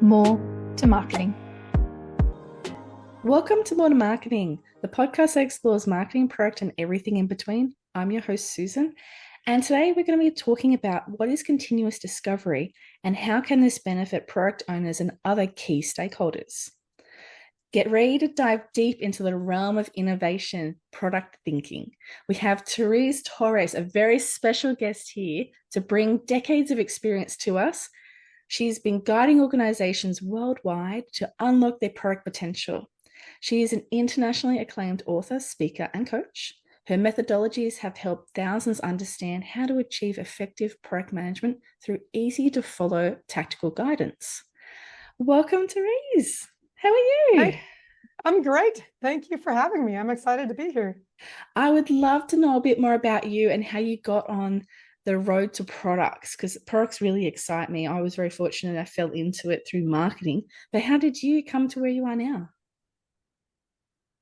more to marketing. Welcome to More to Marketing, the podcast that explores marketing, product, and everything in between. I'm your host, Susan, and today we're going to be talking about what is continuous discovery and how can this benefit product owners and other key stakeholders. Get ready to dive deep into the realm of innovation, product thinking. We have Teresa Torres, a very special guest here to bring decades of experience to us. She's been guiding organizations worldwide to unlock their product potential. She is an internationally acclaimed author, speaker, and coach. Her methodologies have helped thousands understand how to achieve effective product management through easy-to-follow tactical guidance. Welcome, Therese. How are you? Hi, I'm great. Thank you for having me. I'm excited to be here. I would love to know a bit more about you and how you got on the road to products, because products really excite me. I was very fortunate I fell into it through marketing. But how did you come to where you are now?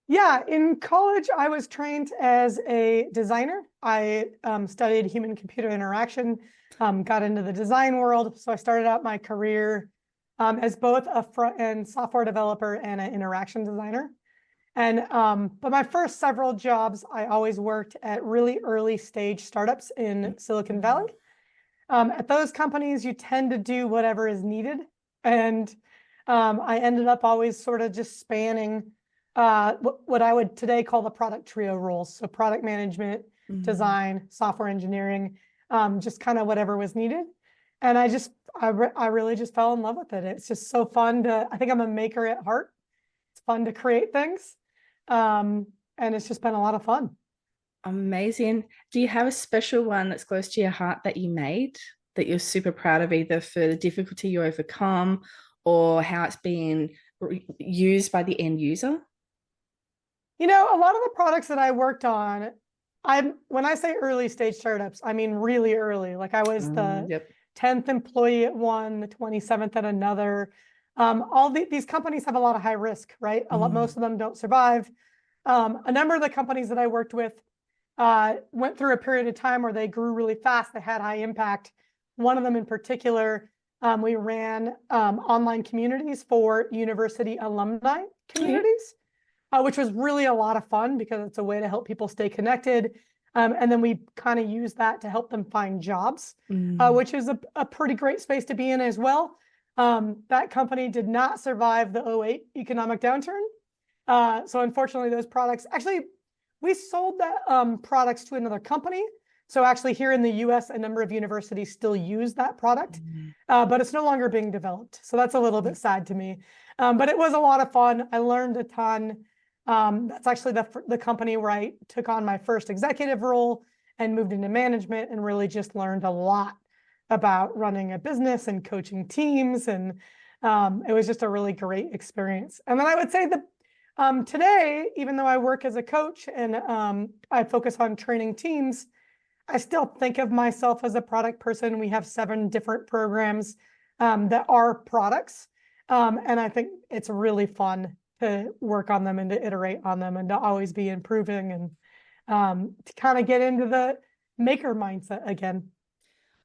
Yeah, in college, I was trained as a designer. I studied human-computer interaction, got into the design world. So I started out my career as both a front-end software developer and an interaction designer. And but my first several jobs, I always worked at really early stage startups in Silicon Valley. At those companies, you tend to do whatever is needed. And I ended up always sort of just spanning what I would today call the product trio roles. So product management, design, software engineering, just kind of whatever was needed. And I really just fell in love with it. It's just so fun I think I'm a maker at heart. It's fun to create things. And it's just been a lot of fun. Amazing. Do you have a special one that's close to your heart that you made that you're super proud of, either for the difficulty you overcome or how it's being used by the end user? You know, a lot of the products that I worked on, when I say early stage startups, I mean really early. Like I was the 10th employee at one, the 27th at another. These companies have a lot of high risk, right? Most of them don't survive. A number of the companies that I worked with went through a period of time where they grew really fast. They had high impact. One of them in particular, we ran online communities for university alumni communities, which was really a lot of fun because it's a way to help people stay connected. And then we kind of use that to help them find jobs, which is a pretty great space to be in as well. That company did not survive the '08 economic downturn. So unfortunately, those products, actually, we sold that products to another company. So actually here in the US, a number of universities still use that product, but it's no longer being developed. So that's a little bit sad to me. But it was a lot of fun. I learned a ton. That's actually the company where I took on my first executive role and moved into management and really just learned a lot about running a business and coaching teams. And it was just a really great experience. And then I would say that today, even though I work as a coach and I focus on training teams, I still think of myself as a product person. We have 7 different programs that are products. And I think it's really fun to work on them and to iterate on them and to always be improving and to kind of get into the maker mindset again.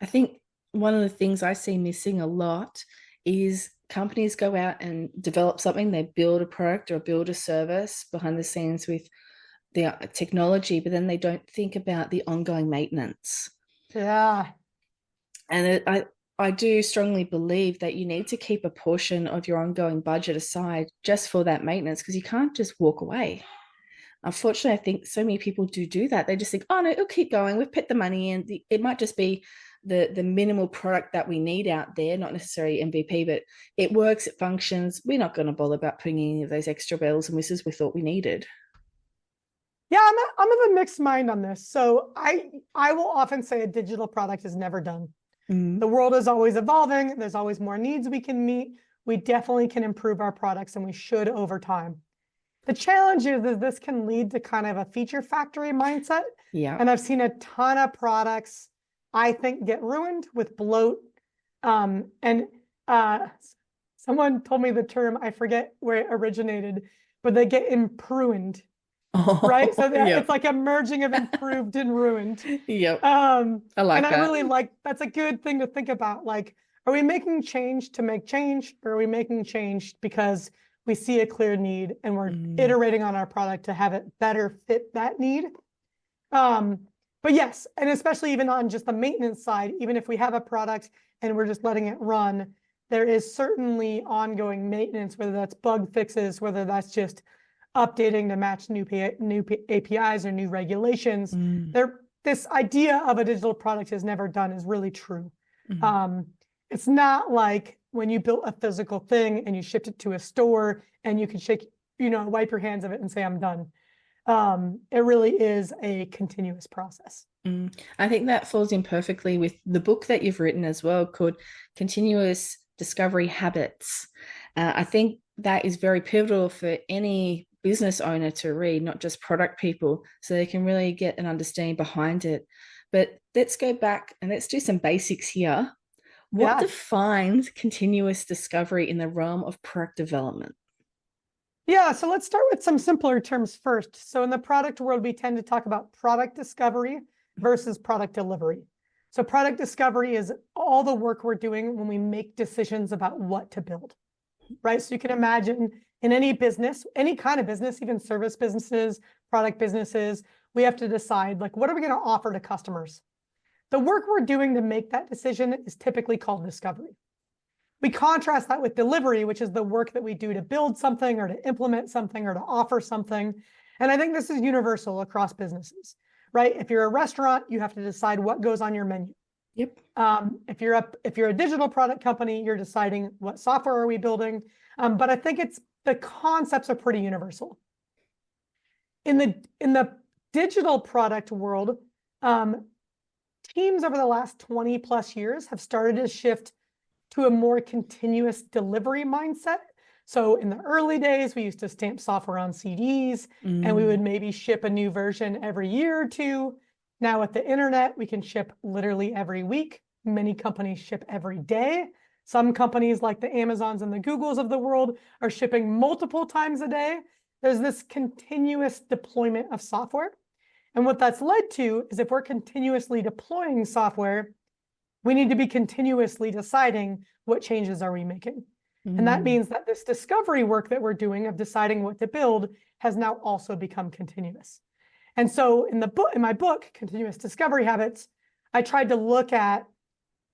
I think one of the things I see missing a lot is companies go out and develop something. They build a product or build a service behind the scenes with the technology, but then they don't think about the ongoing maintenance. Yeah. And I do strongly believe that you need to keep a portion of your ongoing budget aside just for that maintenance, because you can't just walk away. Unfortunately, I think so many people do that. They just think, oh no, it'll keep going. We've put the money in. It might just be the minimal product that we need out there, not necessarily MVP, but it works, it functions. We're not going to bother about putting any of those extra bells and whistles we thought we needed. Yeah, I'm of a mixed mind on this. So I will often say a digital product is never done. The world is always evolving. There's always more needs we can meet. We definitely can improve our products, and we should over time. The challenge is this can lead to kind of a feature factory mindset. Yeah. And I've seen a ton of products, I think, get ruined with bloat. And someone told me the term, I forget where it originated, but they get impruined. Right? So it's like a merging of improved and ruined. Yep. I like and that. I really like, that's a good thing to think about. Like Are we making change to make change, or are we making change because we see a clear need and we're iterating on our product to have it better fit that need? But yes, and especially even on just the maintenance side, even if we have a product and we're just letting it run, there is certainly ongoing maintenance, whether that's bug fixes, whether that's just updating to match new APIs or new regulations. This idea of a digital product is never done is really true. It's not like when you built a physical thing and you shipped it to a store and you can wipe your hands of it and say, I'm done. It really is a continuous process. I think that falls in perfectly with the book that you've written as well, called Continuous Discovery Habits. I think that is very pivotal for any business owner to read, not just product people, so they can really get an understanding behind it. But let's go back and let's do some basics here. What defines continuous discovery in the realm of product development? Yeah, so let's start with some simpler terms first. So in the product world, we tend to talk about product discovery versus product delivery. So product discovery is all the work we're doing when we make decisions about what to build, right? So you can imagine in any business, any kind of business, even service businesses, product businesses, we have to decide, like, what are we going to offer to customers? The work we're doing to make that decision is typically called discovery. We contrast that with delivery, which is the work that we do to build something or to implement something or to offer something. And I think this is universal across businesses, right? If you're a restaurant, you have to decide what goes on your menu. Yep. If you're a digital product company, you're deciding what software are we building. But I think the concepts are pretty universal. In the digital product world, teams over the last 20 plus years have started to shift to a more continuous delivery mindset. So in the early days, we used to stamp software on CDs, and we would maybe ship a new version every year or two. Now with the internet, we can ship literally every week. Many companies ship every day. Some companies like the Amazons and the Googles of the world are shipping multiple times a day. There's this continuous deployment of software. And what that's led to is if we're continuously deploying software, we need to be continuously deciding what changes are we making. And that means that this discovery work that we're doing of deciding what to build has now also become continuous. And so in my book, Continuous Discovery Habits, I tried to look at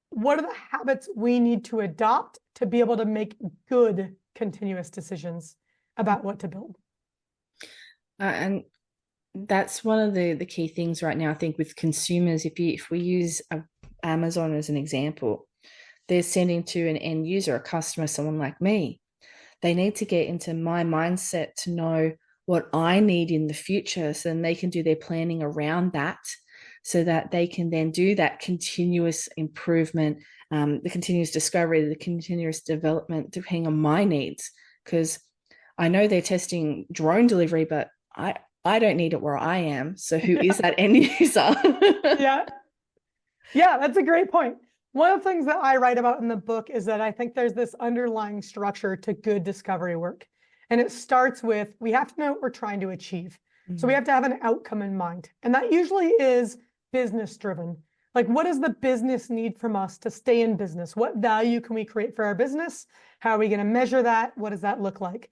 what are the habits we need to adopt to be able to make good continuous decisions about what to build. And that's one of the key things right now, I think, with consumers. If we use Amazon as an example, they're sending to an end user, a customer, someone like me. They need to get into my mindset to know what I need in the future, so then they can do their planning around that, so that they can then do that continuous improvement, the continuous discovery, the continuous development, depending on my needs. Because I know they're testing drone delivery, but I don't need it where I am. So who is that end user? Yeah, that's a great point. One of the things that I write about in the book is that I think there's this underlying structure to good discovery work. And it starts with, we have to know what we're trying to achieve. So we have to have an outcome in mind. And that usually is business driven. Like, what does the business need from us to stay in business? What value can we create for our business? How are we going to measure that? What does that look like?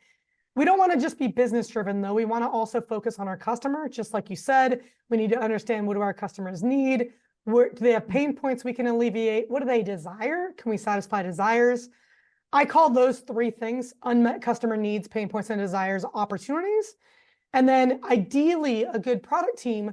We don't want to just be business driven, though. We want to also focus on our customer. Just like you said, we need to understand, what do our customers need? Do they have pain points we can alleviate? What do they desire? Can we satisfy desires? I call those three things: unmet customer needs, pain points, and desires, opportunities. And then ideally, a good product team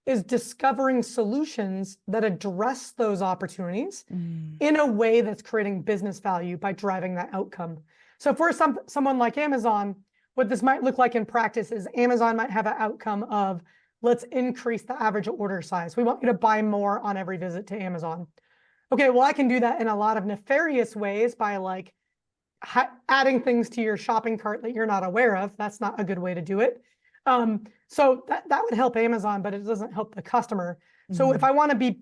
is discovering solutions that address those opportunities in a way that's creating business value by driving that outcome. So for someone like Amazon, what this might look like in practice is Amazon might have an outcome of, let's increase the average order size. We want you to buy more on every visit to Amazon. Okay, well, I can do that in a lot of nefarious ways by like adding things to your shopping cart that you're not aware of. That's not a good way to do it. So that would help Amazon, but it doesn't help the customer. So if I want to be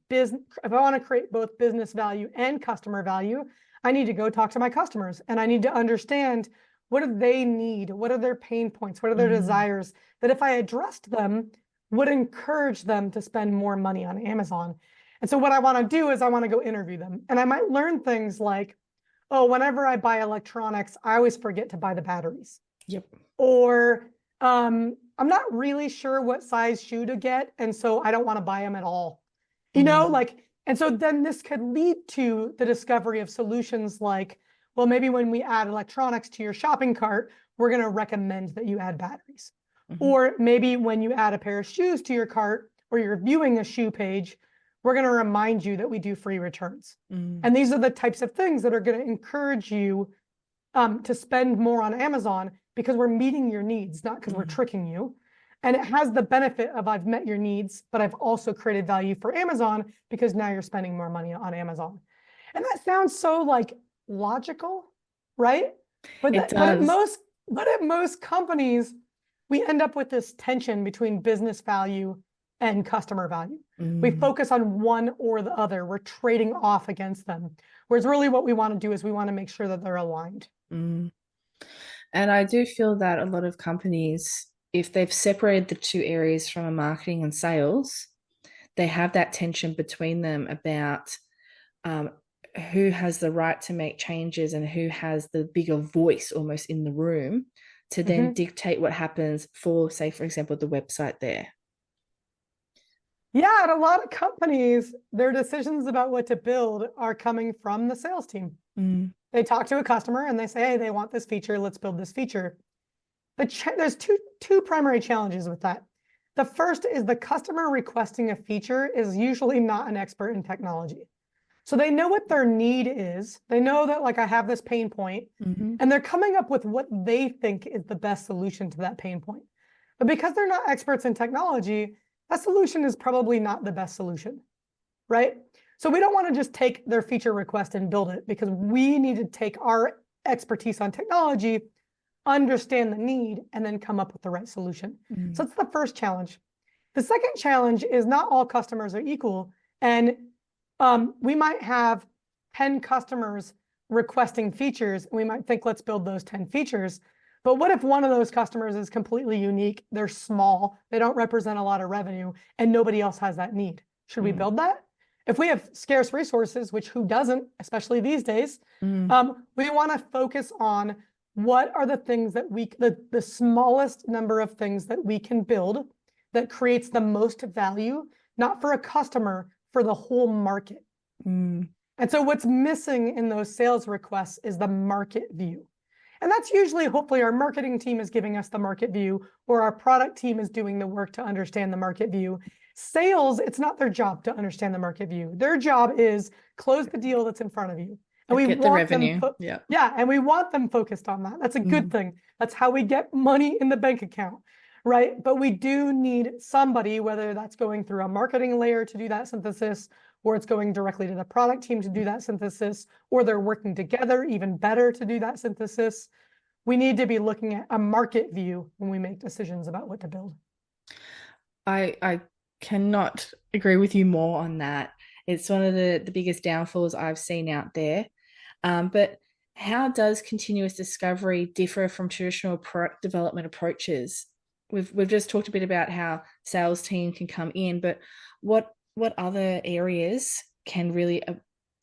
if I want to create both business value and customer value, I need to go talk to my customers, and I need to understand, what do they need? What are their pain points? What are their desires that if I addressed them would encourage them to spend more money on Amazon? And so what I want to do is I want to go interview them. And I might learn things like, oh, whenever I buy electronics, I always forget to buy the batteries. Yep. Or I'm not really sure what size shoe to get, and so I don't want to buy them at all. You know, like, and so then this could lead to the discovery of solutions like, well, maybe when we add electronics to your shopping cart, we're going to recommend that you add batteries. Or maybe when you add a pair of shoes to your cart or you're viewing a shoe page, we're going to remind you that we do free returns. And these are the types of things that are going to encourage you to spend more on Amazon because we're meeting your needs, not because we're tricking you. And it has the benefit of I've met your needs, but I've also created value for Amazon because now you're spending more money on Amazon. And that sounds so like logical, right? But at most companies, we end up with this tension between business value and customer value. We focus on one or the other. We're trading off against them. Whereas really what we want to do is we want to make sure that they're aligned. And I do feel that a lot of companies, if they've separated the two areas from a marketing and sales, they have that tension between them about who has the right to make changes and who has the bigger voice almost in the room to then dictate what happens for, say, for example, the website there. Yeah, and a lot of companies, their decisions about what to build are coming from the sales team. They talk to a customer and they say, hey, they want this feature, let's build this feature. There's two primary challenges with that. The first is the customer requesting a feature is usually not an expert in technology. So they know what their need is. They know that like I have this pain point and they're coming up with what they think is the best solution to that pain point. But because they're not experts in technology, that solution is probably not the best solution, right? So we don't want to just take their feature request and build it because we need to take our expertise on technology, understand the need, and then come up with the right solution. So that's the first challenge. The second challenge is not all customers are equal. And we might have 10 customers requesting features. And we might think, let's build those 10 features. But what if one of those customers is completely unique? They're small, they don't represent a lot of revenue, and nobody else has that need. Should we build that? If we have scarce resources, which who doesn't, especially these days, we want to focus on what are the things that the smallest number of things that we can build that creates the most value, not for a customer, for the whole market. And so what's missing in those sales requests is the market view. And that's usually, hopefully, our marketing team is giving us the market view, or our product team is doing the work to understand the market view. Sales, it's not their job to understand the market view. Their job is close the deal that's in front of you. And we get the revenue. And we want them focused on that. That's a good thing. That's how we get money in the bank account, right? But we do need somebody, whether that's going through a marketing layer to do that synthesis, or it's going directly to the product team to do that synthesis, or they're working together even better to do that synthesis. We need to be looking at a market view when we make decisions about what to build. I cannot agree with you more on that. It's one of the biggest downfalls I've seen out there. But how does continuous discovery differ from traditional product development approaches? We've just talked a bit about how sales team can come in, but what other areas can really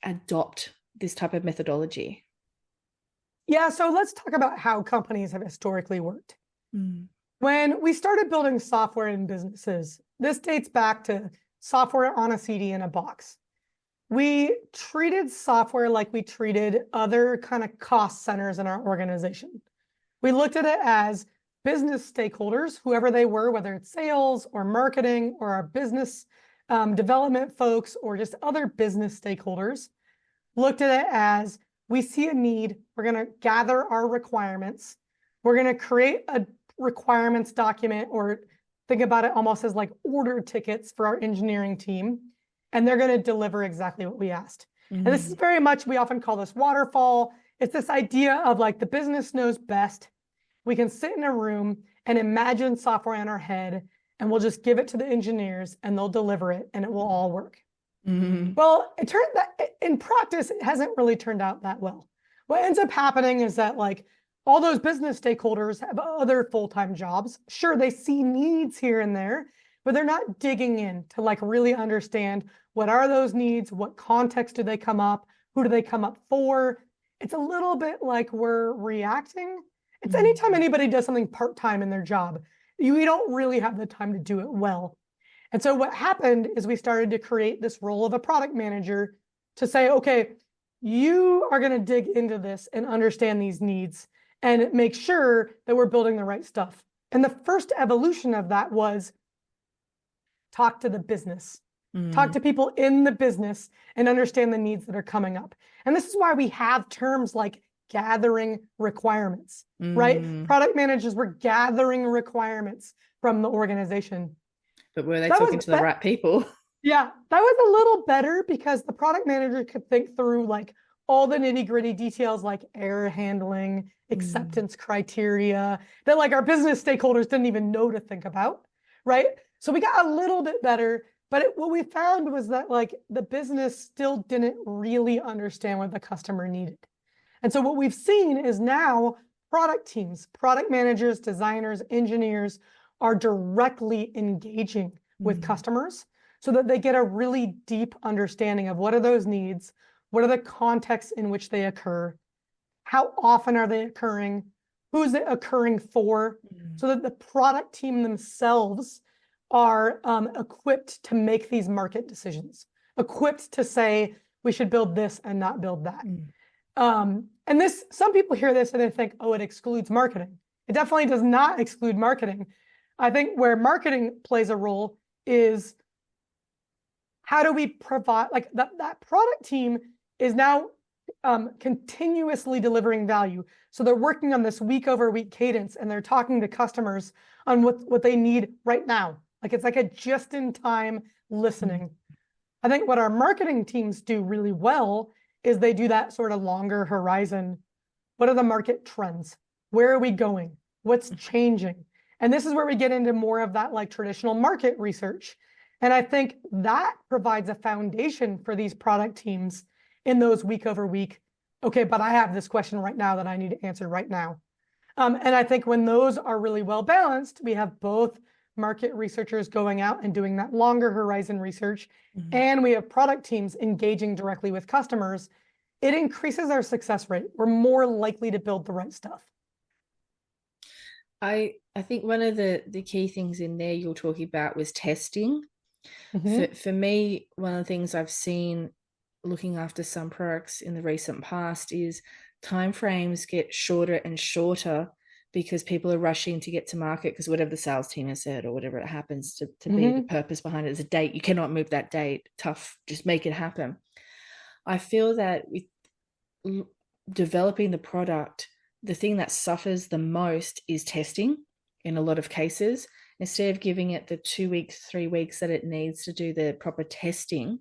adopt this type of methodology? Yeah, so let's talk about how companies have historically worked. When we started building software in businesses, this dates back to software on a CD in a box. We treated software like we treated other kind of cost centers in our organization. We looked at it as business stakeholders, whoever they were, whether it's sales or marketing or our business development folks or just other business stakeholders, looked at it as we see a need, we're going to gather our requirements, we're going to create a requirements document, or think about it almost as like order tickets for our engineering team, and they're going to deliver exactly what we asked. And this is very much, we often call this waterfall. It's this idea of like the business knows best. We can sit in a room and imagine software in our head, and we'll just give it to the engineers and they'll deliver it and it will all work. Well, it turned that in practice, it hasn't really turned out that well. What ends up happening is that like all those business stakeholders have other full-time jobs. Sure, they see needs here and there, but they're not digging in to like really understand What are those needs? What context do they come up? Who do they come up for? It's a little bit like we're reacting. It's anytime anybody does something part-time in their job, you don't really have the time to do it well. And so what happened is we started to create this role of a product manager to say, okay, you are going to dig into this and understand these needs and make sure that we're building the right stuff. And the first evolution of that was talk to the business. Talk to people in the business and understand the needs that are coming up. And this is why we have terms like gathering requirements, right? Product managers were gathering requirements from the organization. But were they talking to the right people? Yeah, that was a little better because the product manager could think through like all the nitty-gritty details like error handling, acceptance criteria that like our business stakeholders didn't even know to think about, right? So we got a little bit better. But what we found was that like the business still didn't really understand what the customer needed. And so what we've seen is now product teams, product managers, designers, engineers are directly engaging with customers so that they get a really deep understanding of what are those needs, what are the contexts in which they occur, how often are they occurring, who's it occurring for, so that the product team themselves are equipped to make these market decisions, equipped to say, we should build this and not build that. And this, some people hear this and they think, oh, it excludes marketing. It definitely does not exclude marketing. I think where marketing plays a role is how do we provide, like that product team is now continuously delivering value. So they're working on this week over week cadence and they're talking to customers on what they need right now. Like it's like a just-in-time listening. I think what our marketing teams do really well is they do that sort of longer horizon. What are the market trends? Where are we going? What's changing? And this is where we get into more of that like traditional market research. And I think that provides a foundation for these product teams in those week over week. Okay, but I have this question right now that I need to answer right now. And I think when those are really well balanced, we have both market researchers going out and doing that longer horizon research, and we have product teams engaging directly with customers. It increases our success rate. We're more likely to build the right stuff. I think one of the key things in there you're talking about was testing. For me, one of the things I've seen looking after some products in the recent past is timeframes get shorter and shorter because people are rushing to get to market because whatever the sales team has said or whatever it happens to be the purpose behind it is a date. You cannot move that date. Tough, just make it happen. I feel that with developing the product, the thing that suffers the most is testing in a lot of cases. Instead of giving it the 2 weeks, 3 weeks that it needs to do the proper testing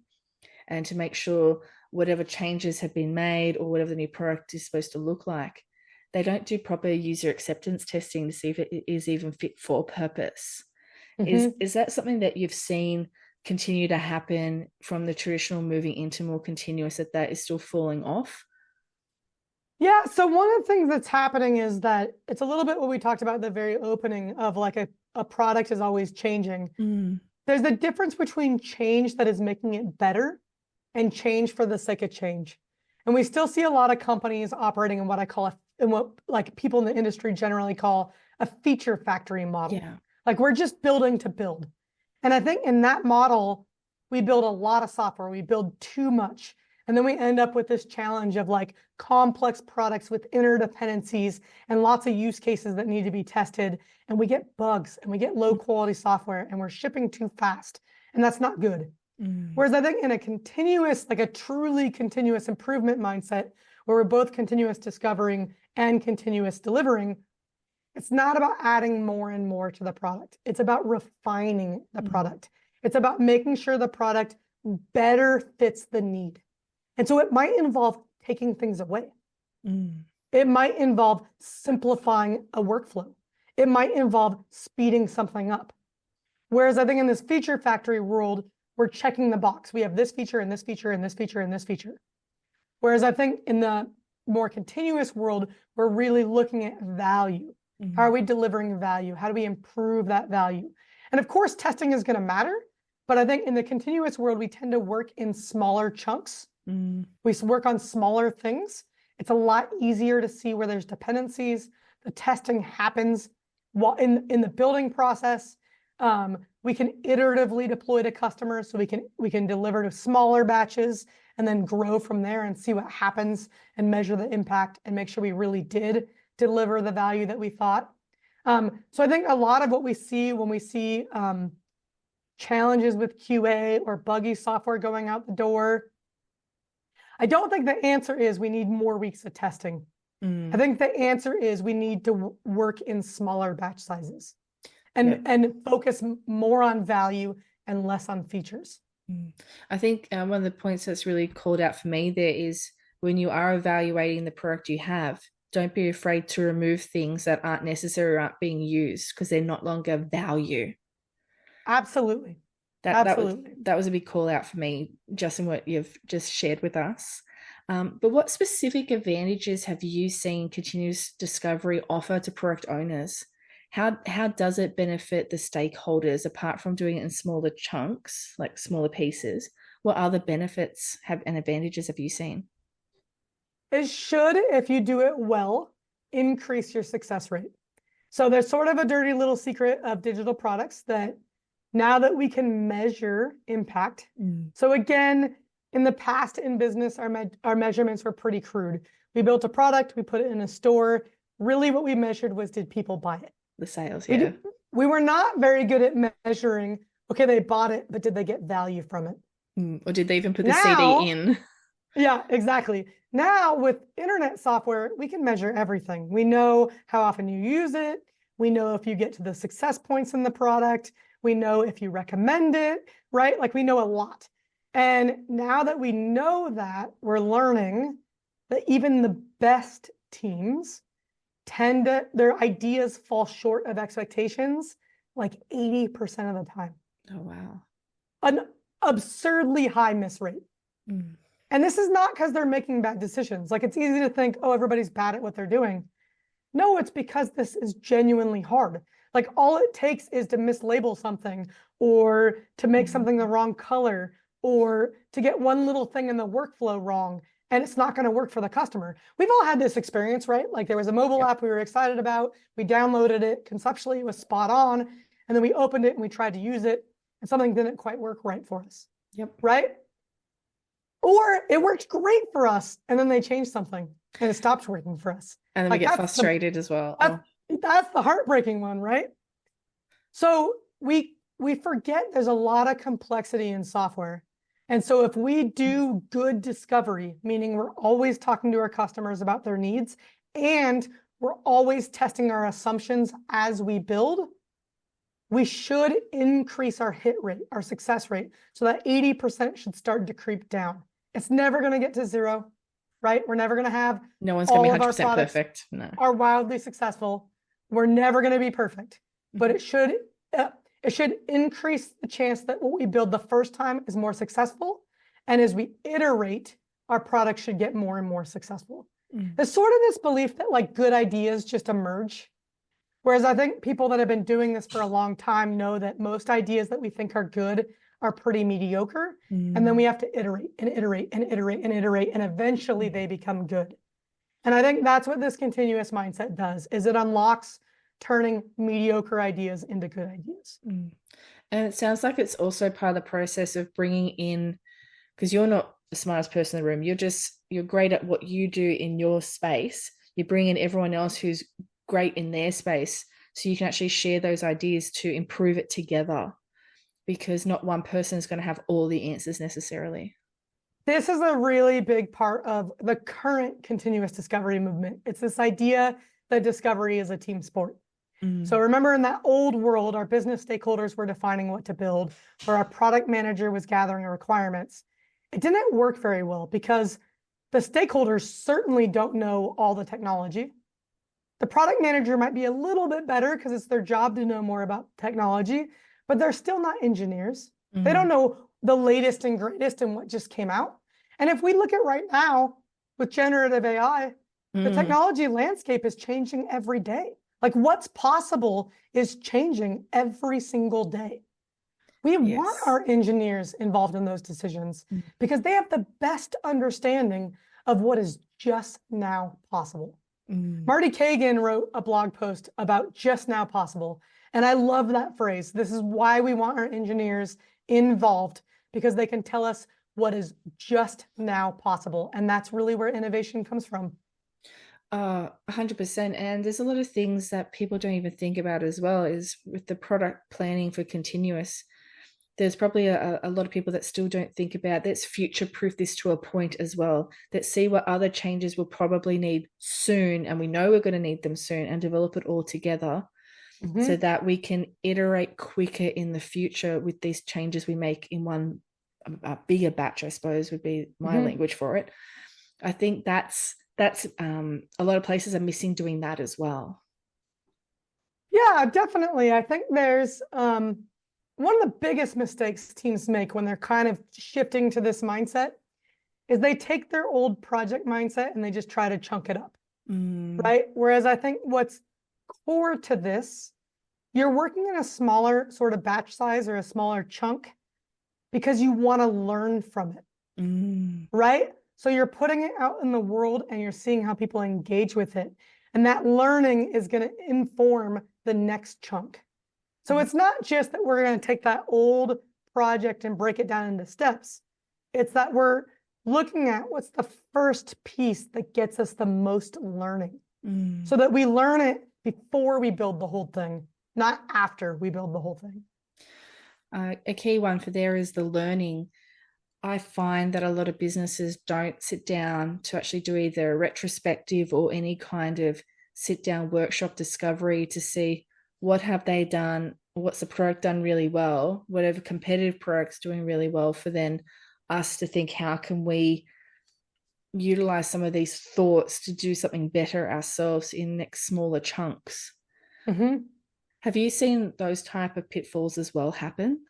and to make sure whatever changes have been made or whatever the new product is supposed to look like, they don't do proper user acceptance testing to see if it is even fit for purpose. Is that something that you've seen continue to happen from the traditional moving into more continuous, that is still falling off? Yeah, so one of the things that's happening is that it's a little bit what we talked about at the very opening of like a product is always changing. There's a difference between change that is making it better and change for the sake of change. And we still see a lot of companies operating in what I call what like people in the industry generally call a feature factory model. Like we're just building to build. And I think in that model, we build a lot of software. We build too much. And then we end up with this challenge of like complex products with interdependencies and lots of use cases that need to be tested. And we get bugs and we get low quality software and we're shipping too fast. And that's not good. Whereas I think in a continuous, like a truly continuous improvement mindset, where we're both continuous discovering and continuous delivering, it's not about adding more and more to the product. It's about refining the product. It's about making sure the product better fits the need. And so it might involve taking things away. It might involve simplifying a workflow. It might involve speeding something up. Whereas I think in this feature factory world, we're checking the box. We have this feature and this feature and this feature and this feature. Whereas I think in the more continuous world, we're really looking at value. How are we delivering value? How do we improve that value? And of course, testing is going to matter, But I think in the continuous world, we tend to work in smaller chunks. We work on smaller things. It's a lot easier to see where there's dependencies. The testing happens while in the building process. We can iteratively deploy to customers, so we can deliver to smaller batches and then grow from there and see what happens and measure the impact and make sure we really did deliver the value that we thought. So I think a lot of what we see when we see challenges with QA or buggy software going out the door, I don't think the answer is we need more weeks of testing. I think the answer is we need to work in smaller batch sizes and focus more on value and less on features. I think one of the points that's really called out for me there is when you are evaluating the product you have, don't be afraid to remove things that aren't necessary or aren't being used because they're not longer value. Absolutely. That was a big call out for me, Justin, what you've just shared with us. But what specific advantages have you seen continuous discovery offer to product owners? How does it benefit the stakeholders apart from doing it in smaller chunks, like smaller pieces? What other benefits and advantages have you seen? It should, if you do it well, increase your success rate. So there's sort of a dirty little secret of digital products that now that we can measure impact. So again, in the past in business, our measurements were pretty crude. We built a product, we put it in a store. Really what we measured was, did people buy it? The sales, yeah. We were not very good at measuring, okay, they bought it, but did they get value from it? Or did they even put the CD in? Yeah, exactly. Now with internet software, we can measure everything. We know how often you use it. We know if you get to the success points in the product. We know if you recommend it, right? Like we know a lot. And now that we know that, we're learning that even the best teams their ideas fall short of expectations like 80% of the time. Oh, wow. An absurdly high miss rate. And this is not because they're making bad decisions. Like it's easy to think, oh, everybody's bad at what they're doing. No, it's because this is genuinely hard. Like all it takes is to mislabel something or to make something the wrong color or to get one little thing in the workflow wrong, and it's not going to work for the customer. We've all had this experience, right? Like there was a mobile app we were excited about. We downloaded it. Conceptually, it was spot on. And then we opened it and we tried to use it and something didn't quite work right for us. Right? Or it worked great for us and then they changed something and it stopped working for us. And then we get frustrated as well. That's the heartbreaking one, right? So we forget there's a lot of complexity in software. And so if we do good discovery, meaning we're always talking to our customers about their needs and we're always testing our assumptions as we build, we should increase our hit rate, our success rate, so that 80% should start to creep down. It's never going to get to zero, right? We're never going to have no one's going to be 100% perfect. No. Are wildly successful. We're never going to be perfect, but it should increase the chance that what we build the first time is more successful. And as we iterate, our product should get more and more successful. There's sort of this belief that like good ideas just emerge. Whereas I think people that have been doing this for a long time know that most ideas that we think are good are pretty mediocre. And then we have to iterate and iterate and iterate and iterate, and eventually they become good. And I think that's what this continuous mindset does, is it unlocks turning mediocre ideas into good ideas. And it sounds like it's also part of the process of bringing in, because you're not the smartest person in the room, you're great at what you do in your space. You bring in everyone else who's great in their space, so you can actually share those ideas to improve it together, because not one person is going to have all the answers necessarily. This is a really big part of the current continuous discovery movement. It's this idea that discovery is a team sport. So remember, in that old world, our business stakeholders were defining what to build, or our product manager was gathering requirements. It didn't work very well because the stakeholders certainly don't know all the technology. The product manager might be a little bit better because it's their job to know more about technology, but they're still not engineers. They don't know the latest and greatest in what just came out. And if we look at right now with generative AI, the technology landscape is changing every day. Like what's possible is changing every single day. We want Yes. our engineers involved in those decisions because they have the best understanding of what is just now possible. Marty Kagan wrote a blog post about just now possible. And I love that phrase. This is why we want our engineers involved, because they can tell us what is just now possible. And that's really where innovation comes from. 100%. And there's a lot of things that people don't even think about as well, is with the product planning for continuous. There's probably a lot of people that still don't think about, let's future proof this to a point as well. Let's see what other changes we'll probably need soon. And we know we're going to need them soon, and develop it all together so that we can iterate quicker in the future with these changes we make in one a bigger batch, I suppose would be my language for it. I think that's a lot of places are missing doing that as well. Yeah, definitely. I think there's one of the biggest mistakes teams make when they're kind of shifting to this mindset is they take their old project mindset and they just try to chunk it up, right? Whereas I think what's core to this, you're working in a smaller sort of batch size or a smaller chunk because you want to learn from it, right? So you're putting it out in the world and you're seeing how people engage with it. And that learning is going to inform the next chunk. So it's not just that we're going to take that old project and break it down into steps. It's that we're looking at what's the first piece that gets us the most learning, so that we learn it before we build the whole thing, not after we build the whole thing. A key one for there is the learning. I find that a lot of businesses don't sit down to actually do either a retrospective or any kind of sit down workshop discovery to see what have they done, what's the product done really well, whatever competitive product's doing really well, for then us to think, how can we utilize some of these thoughts to do something better ourselves in next smaller chunks. Have you seen those type of pitfalls as well happen?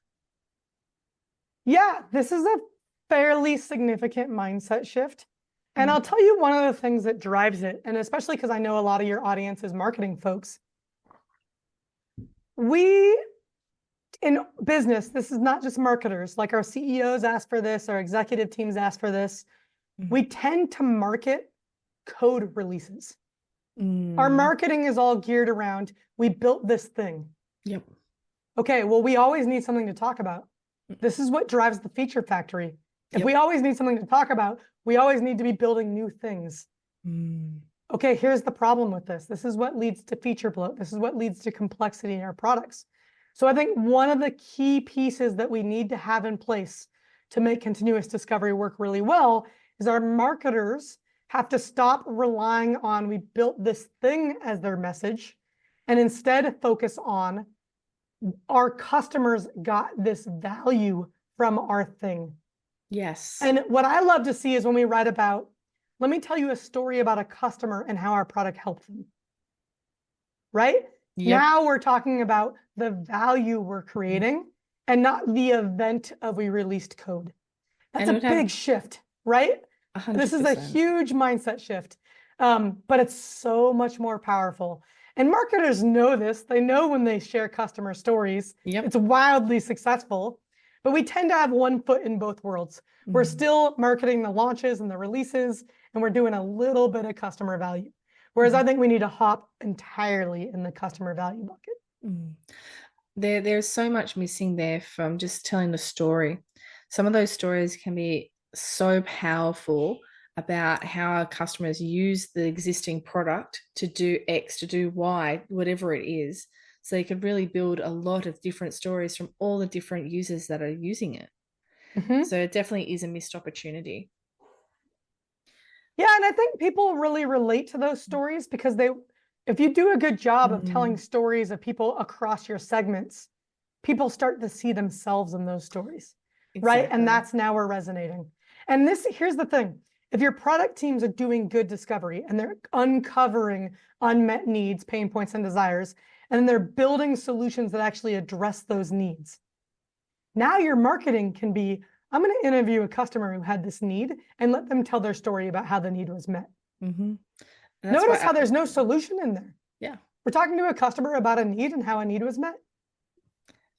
Yeah, this is a fairly significant mindset shift. And I'll tell you one of the things that drives it, and especially because I know a lot of your audience is marketing folks. We, in business, this is not just marketers, like our CEOs ask for this, our executive teams ask for this. We tend to market code releases. Our marketing is all geared around, we built this thing. Yep. Okay, well, we always need something to talk about. This is what drives the feature factory. If we always need something to talk about, we always need to be building new things. Okay, here's the problem with this. This is what leads to feature bloat. This is what leads to complexity in our products. So I think one of the key pieces that we need to have in place to make continuous discovery work really well is our marketers have to stop relying on we built this thing as their message, and instead focus on our customers got this value from our thing. Yes. And what I love to see is when we write about, let me tell you a story about a customer and how our product helped them. Right? Yep. Now we're talking about the value we're creating and not the event of we released code. That's a big shift, right? 100%. This is a huge mindset shift, but it's so much more powerful. And marketers know this. They know when they share customer stories, it's wildly successful. But we tend to have one foot in both worlds. We're still marketing the launches and the releases, and we're doing a little bit of customer value. Whereas I think we need to hop entirely in the customer value bucket. There's so much missing there from just telling the story. Some of those stories can be so powerful about how our customers use the existing product to do X, to do Y, whatever it is. So you could really build a lot of different stories from all the different users that are using it. So it definitely is a missed opportunity. Yeah, and I think people really relate to those stories because if you do a good job of telling stories of people across your segments, people start to see themselves in those stories, right? And that's now we're resonating. And here's the thing. If your product teams are doing good discovery and they're uncovering unmet needs, pain points, and desires, and they're building solutions that actually address those needs, now your marketing can be, I'm going to interview a customer who had this need and let them tell their story about how the need was met. Notice how there's no solution in there. Yeah. We're talking to a customer about a need and how a need was met.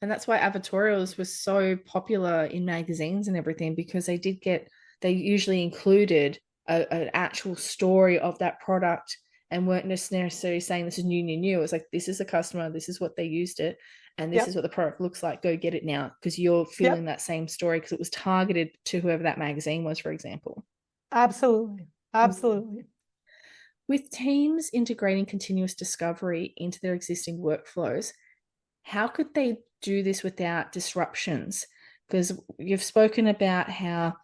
And that's why advertorials were so popular in magazines and everything, because they usually included an actual story of that product and weren't necessarily saying this is new. It was like, this is a customer, this is what they used it, and this is Yep. what the product looks like. Go get it now, because you're feeling Yep. that same story because it was targeted to whoever that magazine was, for example. Absolutely. Absolutely. With teams integrating continuous discovery into their existing workflows, how could they do this without disruptions? Because you've spoken about how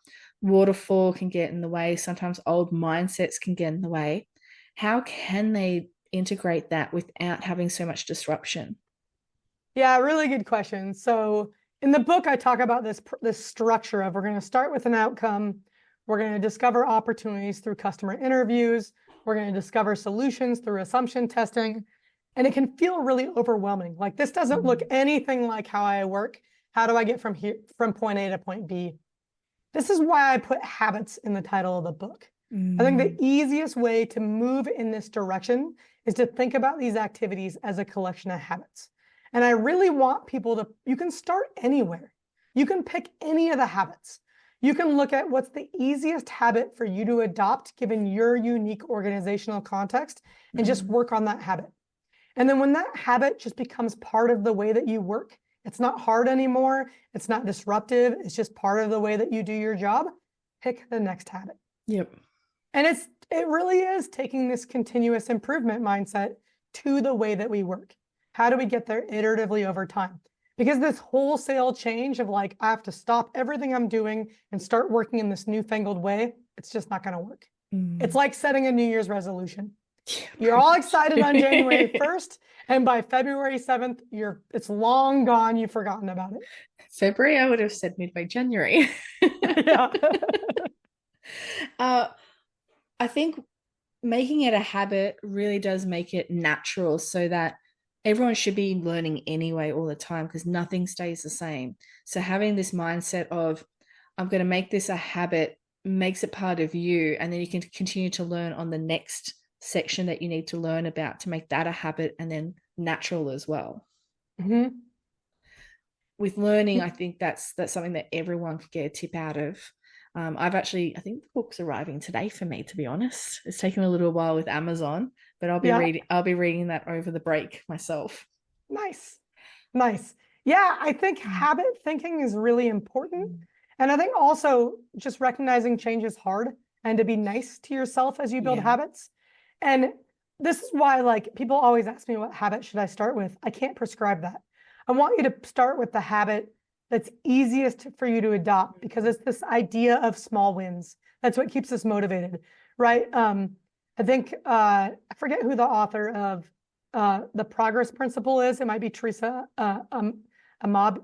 waterfall can get in the way, sometimes old mindsets can get in the way. How can they integrate that without having so much disruption? Yeah, really good question. So in the book, I talk about this structure of we're going to start with an outcome. We're going to discover opportunities through customer interviews. We're going to discover solutions through assumption testing. And it can feel really overwhelming. Like this doesn't look anything like how I work. How do I get from point A to point B? This is why I put habits in the title of the book. I think the easiest way to move in this direction is to think about these activities as a collection of habits. And I really want people to, you can start anywhere. You can pick any of the habits. You can look at what's the easiest habit for you to adopt given your unique organizational context and just work on that habit. And then when that habit just becomes part of the way that you work, it's not hard anymore, it's not disruptive, it's just part of the way that you do your job, pick the next habit. Yep. And it really is taking this continuous improvement mindset to the way that we work. How do we get there iteratively over time? Because this wholesale change of like, I have to stop everything I'm doing and start working in this newfangled way, it's just not going to work. It's like setting a New Year's resolution. You're all excited on January 1st, and by February 7th, it's long gone. You've forgotten about it. February, I would have said midway January. Yeah. I think making it a habit really does make it natural, so that everyone should be learning anyway all the time, because nothing stays the same. So having this mindset of, I'm going to make this a habit, makes it part of you, and then you can continue to learn on the next section that you need to learn about to make that a habit, and then natural as well. With learning, I think that's something that everyone could get a tip out of. I think the book's arriving today for me, to be honest. It's taken a little while with Amazon, but I'll be reading that over the break myself. Nice. Yeah, I think habit thinking is really important. And I think also just recognizing change is hard, and to be nice to yourself as you build habits. And this is why, like, people always ask me, what habit should I start with? I can't prescribe that. I want you to start with the habit that's easiest for you to adopt, because it's this idea of small wins. That's what keeps us motivated, right? I think, I forget who the author of The Progress Principle is. It might be Teresa Amab.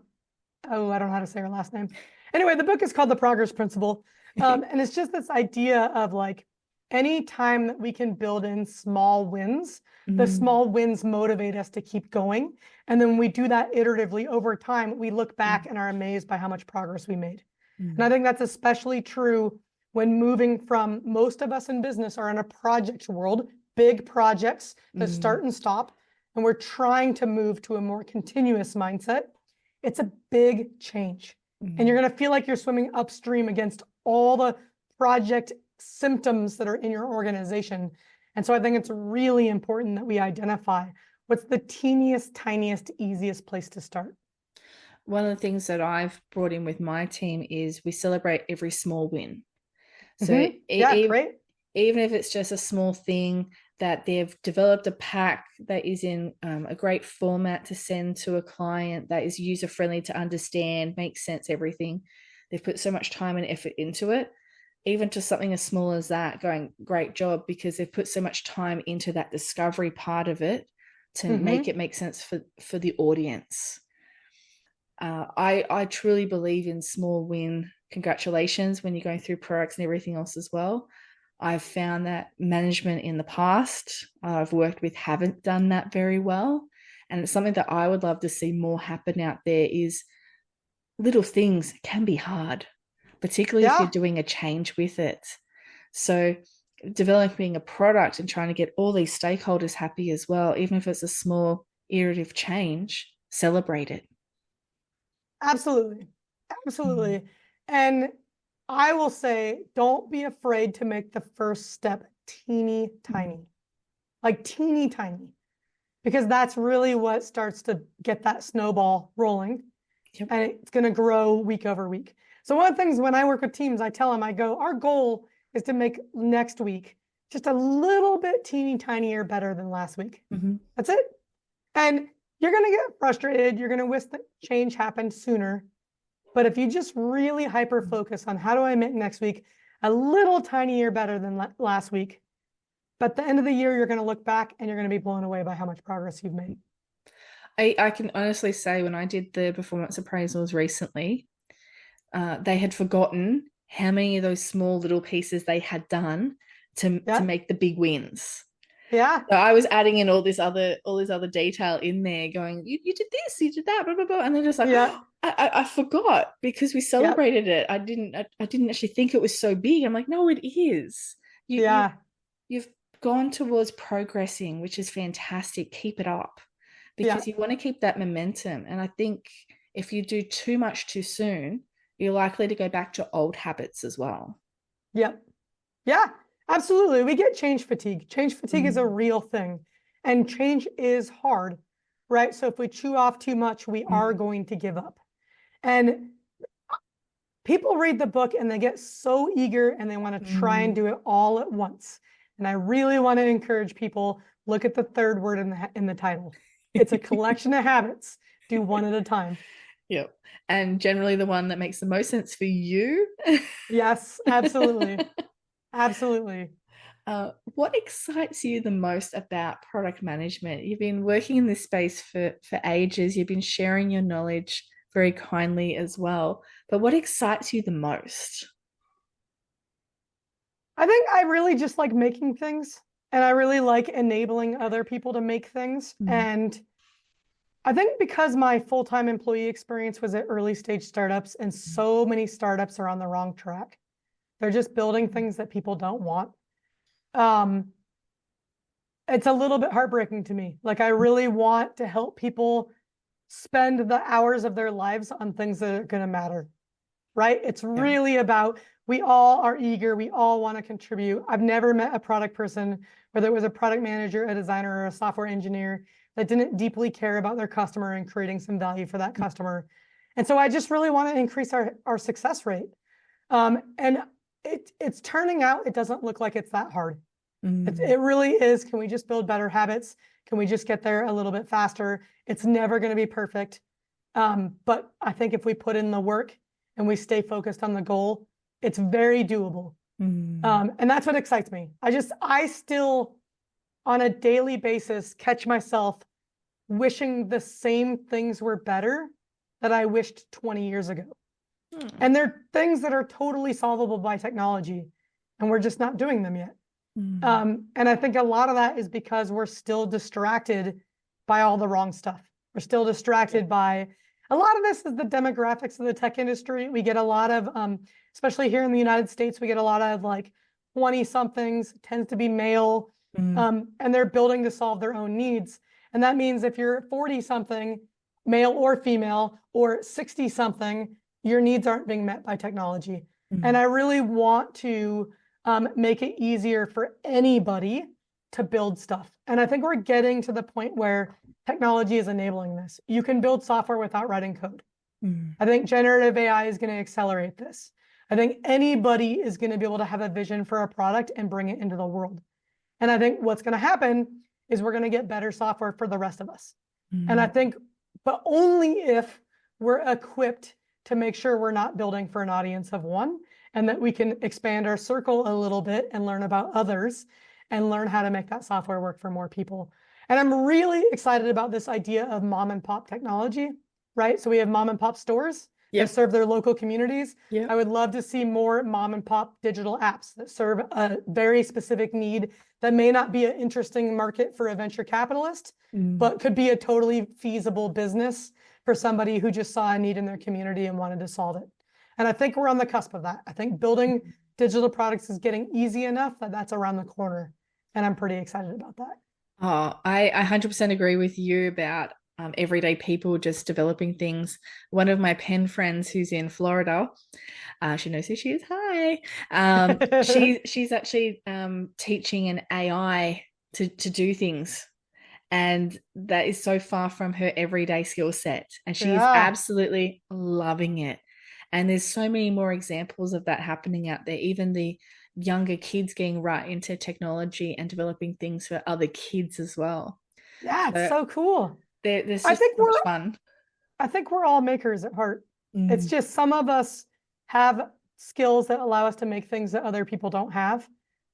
Oh, I don't know how to say her last name. Anyway, the book is called The Progress Principle. And it's just this idea of like, any time that we can build in small wins, the small wins motivate us to keep going. And then when we do that iteratively over time, we look back and are amazed by how much progress we made. And I think that's especially true when moving from, most of us in business are in a project world, big projects that start and stop, and we're trying to move to a more continuous mindset. It's a big change. And you're going to feel like you're swimming upstream against all the project symptoms that are in your organization. And so I think it's really important that we identify what's the teeniest, tiniest, easiest place to start. One of the things that I've brought in with my team is we celebrate every small win. So great. Even if it's just a small thing, that they've developed a pack that is in a great format to send to a client, that is user-friendly to understand, makes sense, everything. They've put so much time and effort into it. Even to something as small as that, going, great job, because they've put so much time into that discovery part of it to make it make sense for the audience. I truly believe in small win congratulations when you're going through products and everything else as well. I've found that management in the past I've worked with haven't done that very well. And it's something that I would love to see more happen out there. Is little things can be hard, particularly if you're doing a change with it. So developing a product and trying to get all these stakeholders happy as well, even if it's a small iterative change, celebrate it. Absolutely. Absolutely. And I will say, don't be afraid to make the first step teeny tiny, like teeny tiny, because that's really what starts to get that snowball rolling. Yep. And it's going to grow week over week. So one of the things when I work with teams, I tell them, I go, our goal is to make next week just a little bit teeny tinier better than last week. That's it. And you're going to get frustrated. You're going to wish that change happened sooner. But if you just really hyper focus on how do I make next week a little tinier better than last week, but at the end of the year, you're going to look back and you're going to be blown away by how much progress you've made. I can honestly say when I did the performance appraisals recently, they had forgotten how many of those small little pieces they had done to make the big wins. Yeah. So I was adding in all this other detail in there, going, you did this, you did that, blah blah blah, and they're just like, yeah. I forgot because we celebrated it. I didn't actually think it was so big. I'm like, no, it is. You've gone towards progressing, which is fantastic. Keep it up because you want to keep that momentum. And I think if you do too much too soon, you're likely to go back to old habits as well. Yep. Yeah, absolutely. We get change fatigue. Change fatigue is a real thing, and change is hard, right? So if we chew off too much, we are going to give up. And people read the book and they get so eager and they want to try and do it all at once. And I really want to encourage people, look at the third word in the title. It's a collection of habits. Do one at a time. Yep. And generally the one that makes the most sense for you. Yes, absolutely. Absolutely. What excites you the most about product management? You've been working in this space for ages. You've been sharing your knowledge very kindly as well. But what excites you the most? I think I really just like making things, and I really like enabling other people to make things. And I think because my full-time employee experience was at early stage startups, and so many startups are on the wrong track. They're just building things that people don't want. It's a little bit heartbreaking to me. Like, I really want to help people spend the hours of their lives on things that are going to matter, right? It's really about, we all are eager. We all want to contribute. I've never met a product person, whether it was a product manager, a designer, or a software engineer, that didn't deeply care about their customer and creating some value for that customer. And so I just really want to increase our success rate. And it's turning out, it doesn't look like it's that hard. It really is. Can we just build better habits? Can we just get there a little bit faster? It's never going to be perfect. But I think if we put in the work and we stay focused on the goal, it's very doable. And that's what excites me. I still, on a daily basis, catch myself wishing the same things were better that I wished 20 years ago. And they're things that are totally solvable by technology, and we're just not doing them yet. And I think a lot of that is because we're still distracted by all the wrong stuff. We're still distracted by, a lot of this is the demographics of the tech industry. We get a lot of, especially here in the United States, we get a lot of like 20-somethings, tends to be male, and they're building to solve their own needs. And that means if you're 40-something, male or female, or 60-something, your needs aren't being met by technology. And I really want to make it easier for anybody to build stuff. And I think we're getting to the point where technology is enabling this. You can build software without writing code. I think generative AI is going to accelerate this. I think anybody is going to be able to have a vision for a product and bring it into the world. And I think what's going to happen is we're going to get better software for the rest of us. And I think, but only if we're equipped to make sure we're not building for an audience of one, and that we can expand our circle a little bit and learn about others and learn how to make that software work for more people. And I'm really excited about this idea of mom and pop technology, right? So we have mom and pop stores that serve their local communities. I would love to see more mom and pop digital apps that serve a very specific need that may not be an interesting market for a venture capitalist, but could be a totally feasible business for somebody who just saw a need in their community and wanted to solve it. And I think we're on the cusp of that. I think building digital products is getting easy enough that that's around the corner. And I'm pretty excited about that. Oh, I 100% agree with you about everyday people just developing things. One of my pen friends who's in Florida, she knows who she is. Hi. She's actually teaching an AI to do things. And that is so far from her everyday skill set. And she is Yeah. absolutely loving it. And there's so many more examples of that happening out there. Even the younger kids getting right into technology and developing things for other kids as well. Yeah, it's So so cool. there's I just think so much we're fun. I think we're all makers at heart. It's Mm. just some of us have skills that allow us to make things that other people don't have.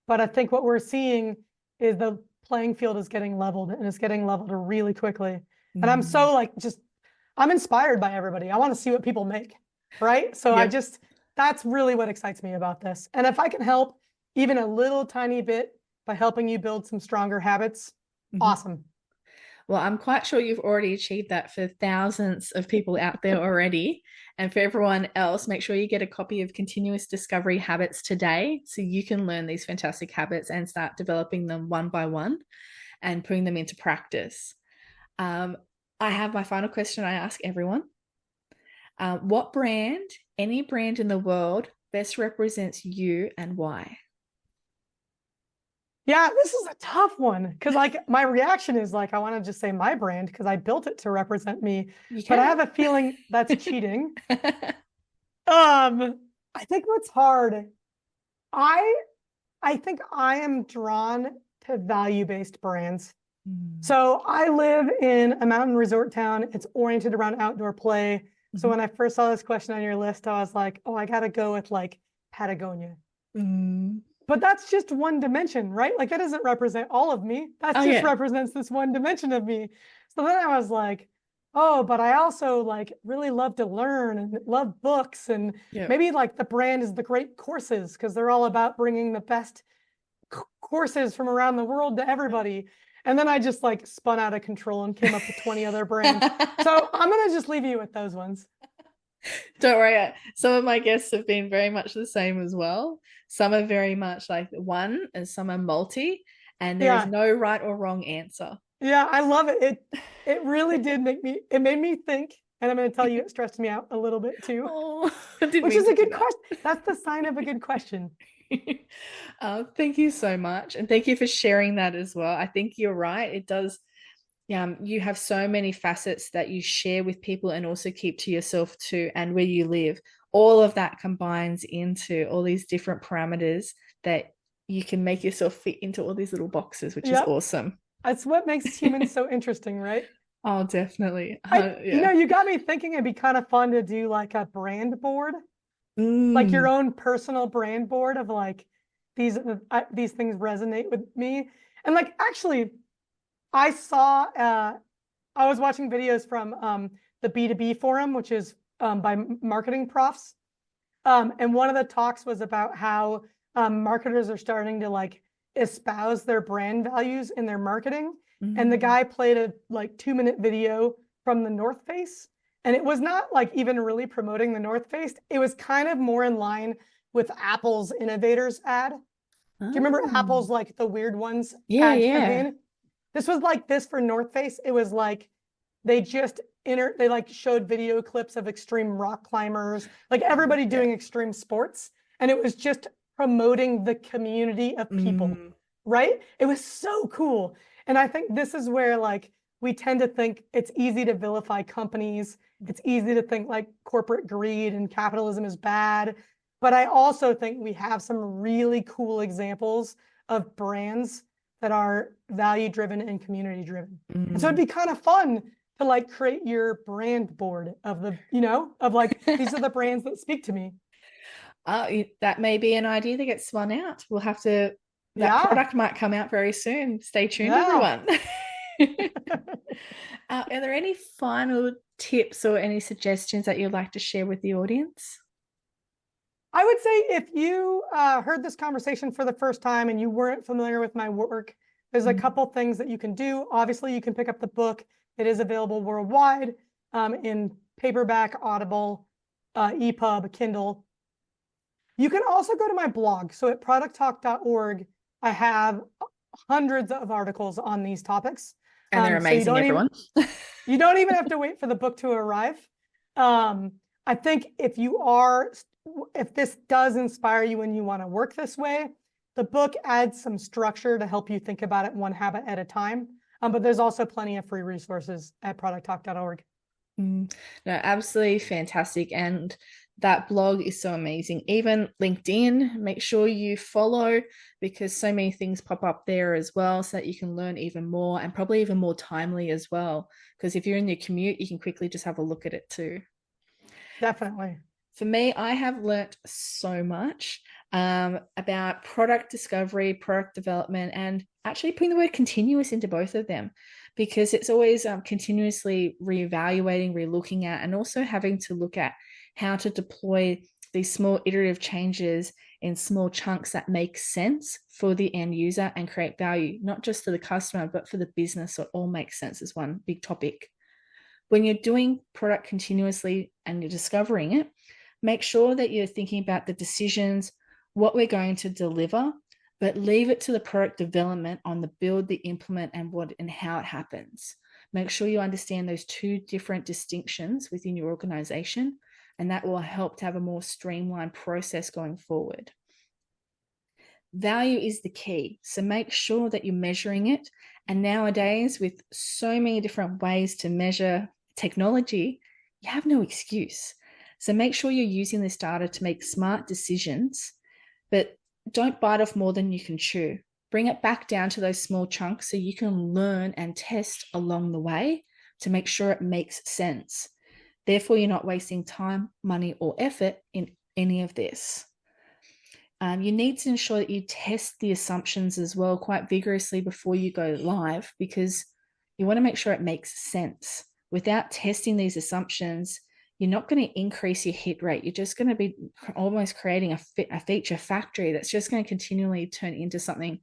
But I think what we're seeing is the playing field is getting leveled, and it's getting leveled really quickly. And I'm Mm. so I'm inspired by everybody. I want to see what people make, right? So Yep. that's really what excites me about this. And if I can help even a little tiny bit by helping you build some stronger habits, Mm-hmm. awesome. Well, I'm quite sure you've already achieved that for thousands of people out there already. And for everyone else, make sure you get a copy of Continuous Discovery Habits today so you can learn these fantastic habits and start developing them one by one and putting them into practice. Um, I have my final question I ask everyone. What brand, any brand in the world, best represents you and why? Yeah, this is a tough one because my reaction is I want to just say my brand because I built it to represent me, You but I can. have a feeling that's cheating. I think what's hard, I I think I am drawn to value-based brands. Mm. So I live in a mountain resort town. It's oriented around outdoor play. So Mhm. when I first saw this question on your list, I was like, oh, I gotta go with Patagonia. Mm. But that's just one dimension, right? That doesn't represent all of me. That Oh, just yeah. represents this one dimension of me. So then I was like, oh, but I also really love to learn and love books. And Yep. maybe the brand is the great courses because they're all about bringing the best courses from around the world to everybody. And then I just spun out of control and came up with 20 other brands. So I'm going to just leave you with those ones. Don't worry. Some of my guests have been very much the same as well. Some are very much like one, and some are multi, and there is Yeah. no right or wrong answer. Yeah, I love it. It really did it made me think, and I'm going to tell you it stressed me out a little bit too, Oh, I didn't which mean is to a do good that. question. That's the sign of a good question. Thank you so much. And thank you for sharing that as well. I think you're right. It does, you have so many facets that you share with people and also keep to yourself too, and where you live. All of that combines into all these different parameters that you can make yourself fit into all these little boxes, which is Yep. awesome. That's what makes humans so interesting, right? Oh, definitely. You Yeah. you got me thinking it'd be kind of fun to do a brand board, your Mm. own personal brand board of these things resonate with me. And actually, I saw I was watching videos from the B2B forum, which is by marketing profs. And one of the talks was about how marketers are starting to espouse their brand values in their marketing. And the Mm. guy played a 2-minute video from the North Face. And it was not even really promoting the North Face. It was kind of more in line with Apple's Innovators ad. Do you remember Oh. Apple's the weird ones Yeah, ad yeah. campaign? This was this for North Face. It was they just they showed video clips of extreme rock climbers, everybody Yeah. doing extreme sports, and it was just promoting the community of people, Mm. right? It was so cool. And I think this is where we tend to think it's easy to vilify companies. It's easy to think corporate greed and capitalism is bad. But I also think we have some really cool examples of brands that are value driven and community driven. And so it'd Mm. be kind of fun to create your brand board of these are the brands that speak to me. That may be an idea that gets spun out. That Yeah. product might come out very soon. Stay tuned, Yeah. everyone. Are there any final tips or any suggestions that you'd like to share with the audience? I would say if you heard this conversation for the first time and you weren't familiar with my work, there's a couple things that you can do. Obviously, you can pick up the book. It is available worldwide in paperback, Audible, EPUB, Kindle. You can also go to my blog. So at producttalk.org, I have hundreds of articles on these topics. And they're amazing, everyone. You don't even have to wait for the book to arrive. I think if this does inspire you and you want to work this way, the book adds some structure to help you think about it one habit at a time. But there's also plenty of free resources at producttalk.org. No, absolutely fantastic. And that blog is so amazing. Even LinkedIn, make sure you follow, because so many things pop up there as well, so that you can learn even more, and probably even more timely as well. Because if you're in your commute, you can quickly just have a look at it too. Definitely. For me, I have learnt so much about product discovery, product development, and actually putting the word continuous into both of them, because it's always continuously reevaluating, relooking at, and also having to look at how to deploy these small iterative changes in small chunks that make sense for the end user and create value, not just for the customer, but for the business. So it all makes sense as one big topic. When you're doing product continuously and you're discovering it, make sure that you're thinking about the decisions, what we're going to deliver, but leave it to the product development on the build, the implement, and what and how it happens. Make sure you understand those two different distinctions within your organization, and that will help to have a more streamlined process going forward. Value is the key. So make sure that you're measuring it. And nowadays, with so many different ways to measure technology, you have no excuse. So make sure you're using this data to make smart decisions, but don't bite off more than you can chew. Bring it back down to those small chunks so you can learn and test along the way to make sure it makes sense. Therefore, you're not wasting time, money, or effort in any of this. You need to ensure that you test the assumptions as well quite vigorously before you go live, because you want to make sure it makes sense. Without testing these assumptions, you're not going to increase your hit rate. You're just going to be almost creating a feature factory that's just going to continually turn into something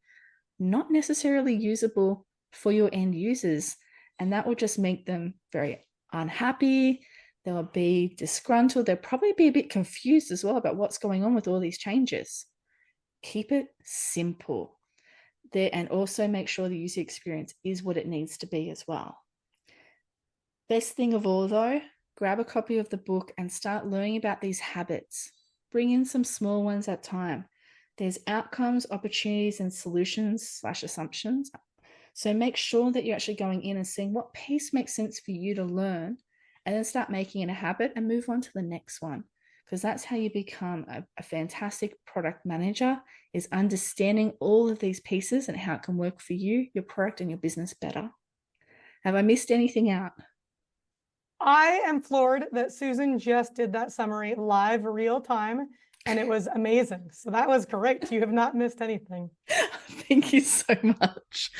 not necessarily usable for your end users. And that will just make them very unhappy. They'll be disgruntled. They'll probably be a bit confused as well about what's going on with all these changes. Keep it simple there, and also make sure the user experience is what it needs to be as well. Best thing of all though, grab a copy of the book and start learning about these habits. Bring in some small ones at a time. There's outcomes, opportunities, and solutions/assumptions. So make sure that you're actually going in and seeing what piece makes sense for you to learn, and then start making it a habit and move on to the next one. Because that's how you become a fantastic product manager, is understanding all of these pieces and how it can work for you, your product, and your business better. Have I missed anything out? I am floored that Susan just did that summary live real time, and it was amazing. So that was great. You have not missed anything. Thank you so much.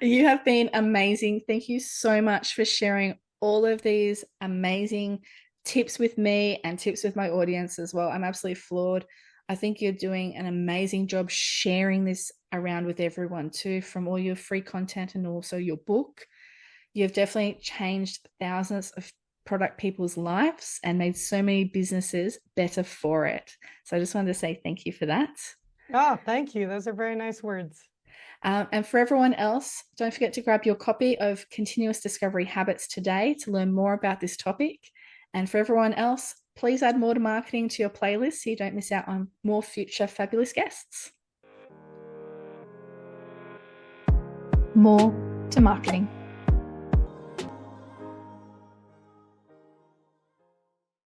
You have been amazing. Thank you so much for sharing all of these amazing tips with me and tips with my audience as well. I'm absolutely floored. I think you're doing an amazing job sharing this around with everyone too, from all your free content and also your book. You've definitely changed thousands of product people's lives and made so many businesses better for it. So I just wanted to say thank you for that. Oh, thank you. Those are very nice words. And for everyone else, don't forget to grab your copy of Continuous Discovery Habits today to learn more about this topic. And for everyone else, please add More to Marketing to your playlist so you don't miss out on more future fabulous guests. More to Marketing.